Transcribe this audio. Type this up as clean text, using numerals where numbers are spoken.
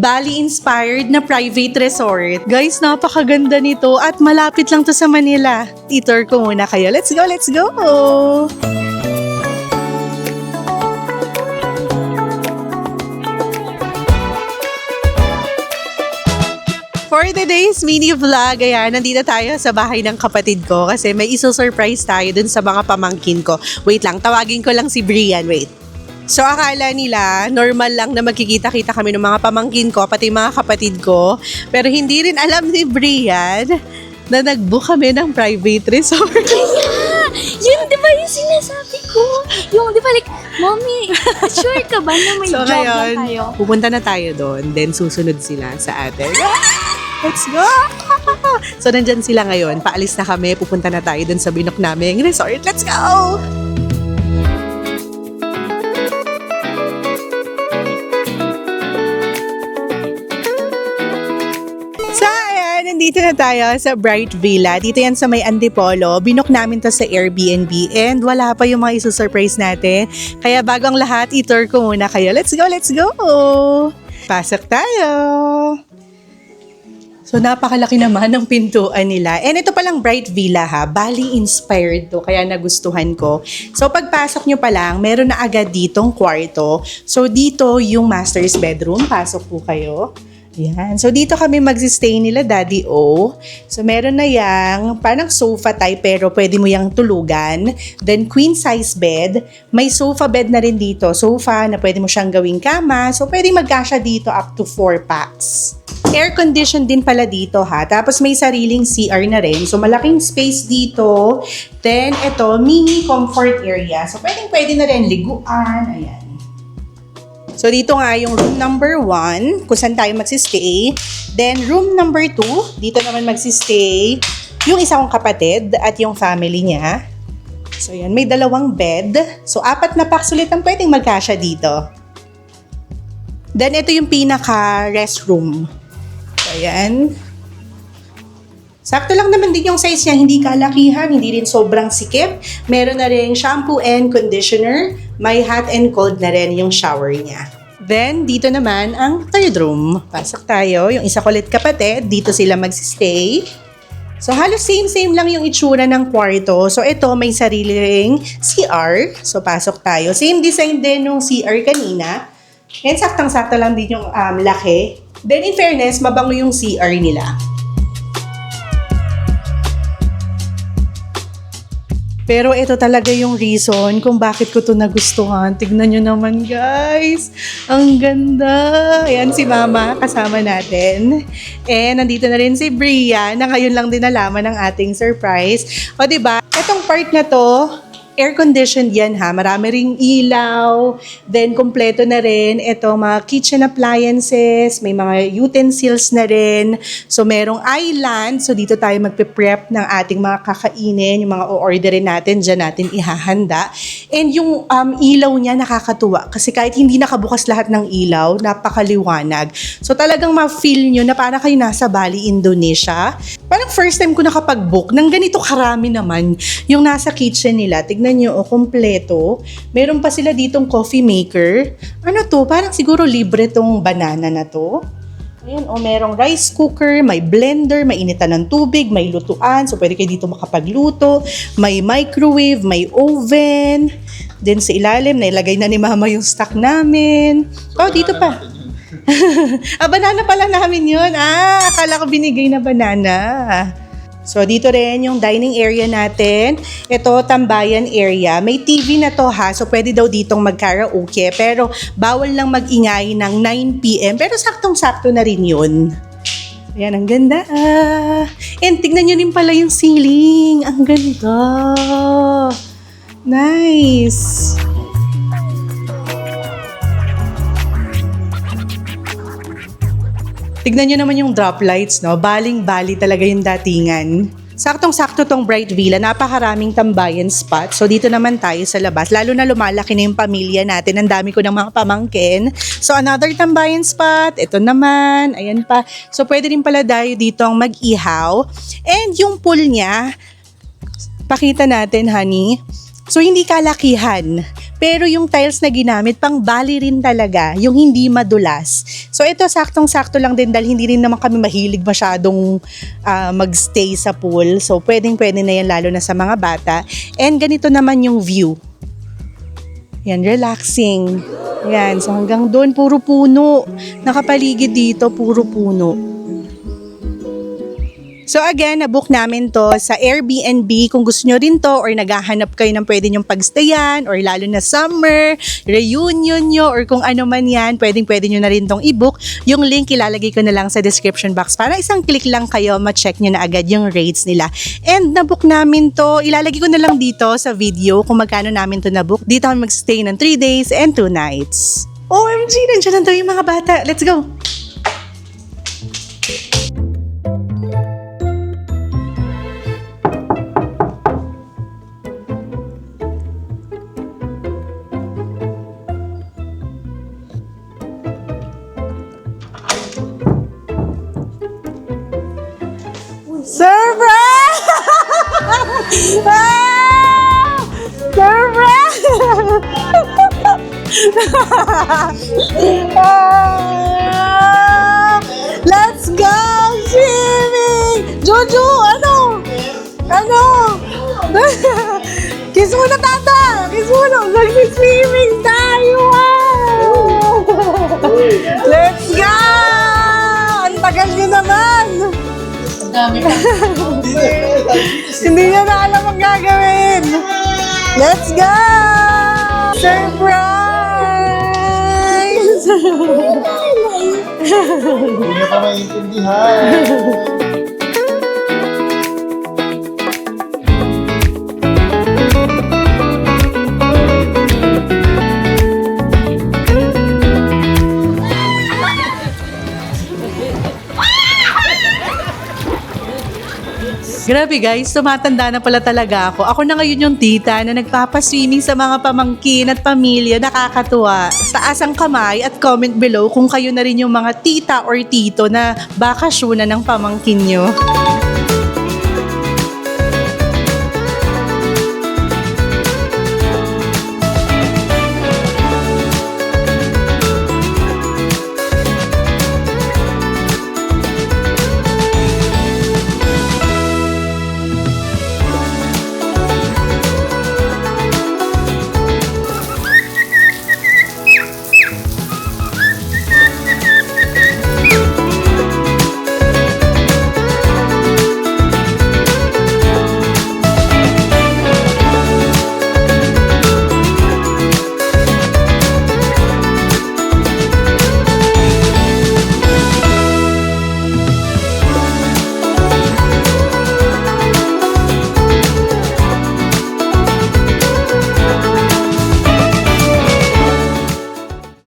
Bali-inspired na private resort. Guys, napakaganda nito at malapit lang to sa Manila. I-tour ko muna kayo. Let's go, let's go! For today's mini vlog, ayan, nandito tayo sa bahay ng kapatid ko kasi may iso-surprise tayo dun sa mga pamangkin ko. Wait lang, tawagin ko lang si Brian, wait. So akala nila, normal lang na magkikita-kita kami ng mga pamangkin ko, pati mga kapatid ko. Pero hindi rin alam ni Brian na nag-book kami ng private resort. Kaya, yun di ba yung sinasabi ko? Yung di ba like, Mommy, sure ka ba na may So job ngayon, na tayo? pupunta na tayo doon, then susunod sila sa atin. Let's go! So nandyan sila ngayon, paalis na kami, pupunta na tayo doon sa binok naming resort. Let's go! Nandito na tayo sa Bright Villa. Dito yan sa may Antipolo. Binook namin to sa Airbnb and wala pa yung mga isusurprise natin. Kaya bago ang lahat, i-tour ko muna kayo. Let's go, let's go! Pasok tayo! So napakalaki naman ng pintuan nila. And ito palang Bright Villa ha, Bali-inspired to, kaya nagustuhan ko. So pagpasok nyo pa lang, meron na agad ditong kwarto. So dito yung master's bedroom, pasok po kayo. Yan. So, dito kami magsistay nila Daddy O. So, meron na yang parang sofa type pero pwede mo yang tulugan. Then, queen size bed. May sofa bed na rin dito. Sofa na pwede mo siyang gawing kama. So, pwede magkasya dito up to 4 packs. Air condition din pala dito ha. Tapos, may sariling CR na rin. So, malaking space dito. Then, ito, mini comfort area. So, pwede na rin liguan. Ayan. So, dito nga yung room number 1, kung saan tayo magsistay. Then, room number 2, dito naman magsistay yung isa kong kapatid at yung family niya. So, yan, may 2 bed. So, 4 na packs ulit ang pwedeng magkasya dito. Then, ito yung pinaka-restroom. So, ayan. Sakto lang naman din yung size niya, hindi kalakihan, hindi rin sobrang sikip. Meron na rin shampoo and conditioner. May hot and cold na rin yung shower niya. Then, dito naman ang third room. Pasok tayo. Yung isa kulit kapatid, dito sila magsistay. So, halos same-same lang yung itsura ng kwarto. So, ito may sariling CR. So, pasok tayo. Same design din nung CR kanina. And saktang-sakto lang din yung laki. Then, in fairness, mabango yung CR nila. Pero ito talaga yung reason kung bakit ko to nagustuhan. Tignan nyo naman guys. Ang ganda. Ayan si Mama kasama natin. And nandito na rin si Brian na ngayon lang din nalaman ng ating surprise. O diba, itong part na to, air-conditioned yan ha. Marami ring ilaw. Then, kompleto na rin. Ito, mga kitchen appliances. May mga utensils na rin. So, merong island. So, dito tayo magpe-prep ng ating mga kakainin. Yung mga o-orderin natin, dyan natin ihahanda. And yung ilaw niya nakakatuwa. Kasi kahit hindi nakabukas lahat ng ilaw, napakaliwanag. So, talagang ma-feel nyo na parang kayo nasa Bali, Indonesia. Parang first time ko nakapag-book ng ganito karami naman yung nasa kitchen nila. Tignan nyo, kompleto. Meron pa sila ditong coffee maker. Ano to? Parang siguro libre tong banana na to. Ayan, merong rice cooker, may blender, may initan ng tubig, may lutuan. So, pwede kayo dito makapagluto. May microwave, may oven. Then, sa ilalim, nailagay na ni Mama yung stock namin. Oh, dito pa. Banana pala namin yun. Akala ko binigay na banana. So, dito rin yung dining area natin. Ito, tambayan area. May TV na to ha. So, pwede daw ditong mag-karaoke. Pero, bawal lang mag-ingay ng 9 p.m. Pero, saktong-sakto na rin yun. Ayan, ang ganda. And, tignan nyo rin pala yung ceiling. Ang ganda. Nice. Tignan nyo naman yung drop lights, no? Baling-bali talaga yung datingan. Saktong-sakto tong Bright Villa, napakaraming tambayan spot. So dito naman tayo sa labas, lalo na lumalaki na yung pamilya natin. Ang dami ko ng mga pamangkin. So another tambayan spot, ito naman, ayan pa. So pwede rin pala tayo dito ang mag-ihaw. And yung pool niya, pakita natin honey. So hindi kalakihan. Pero yung tiles na ginamit, pang bali rin talaga, yung hindi madulas. So ito, saktong-sakto lang din dahil hindi rin naman kami mahilig masyadong magstay sa pool. So pwedeng-pwede na yan lalo na sa mga bata. And ganito naman yung view. Yan, relaxing. Yan, so hanggang doon, puro puno. Nakapaligid dito, puro puno. So again, nabook namin to sa Airbnb. Kung gusto nyo rin to or naghahanap kayo ng pwede nyong pagstayan or lalo na summer, reunion nyo or kung ano man yan, pwede nyo na rin tong i-book. Yung link ilalagay ko na lang sa description box para isang click lang kayo, ma-check nyo na agad yung rates nila. And nabook namin to, ilalagay ko na lang dito sa video kung magkano namin to nabook. Dito kami mag-stay ng 3 days and 2 nights. OMG, nandiyan na daw yung mga bata. Let's go! Surprise! Ah! Surprise! Ah! Let's go swimming! Jojo, ano? Ano? Kiss mo na, tata! Kiss mo na! Mag-swimming tayo! Let's go! Ang tagal nyo naman! Hindi niya na alam ang gagawin. Let's go! Surprise! Hindi niya pa maintindihan. Grabe guys, tumatanda na pala talaga ako. Ako na ngayon yung tita na nagpapaswimming sa mga pamangkin at pamilya. Nakakatuwa. Taas ang kamay at comment below kung kayo na rin yung mga tita or tito na bakasyonan ng pamangkin nyo.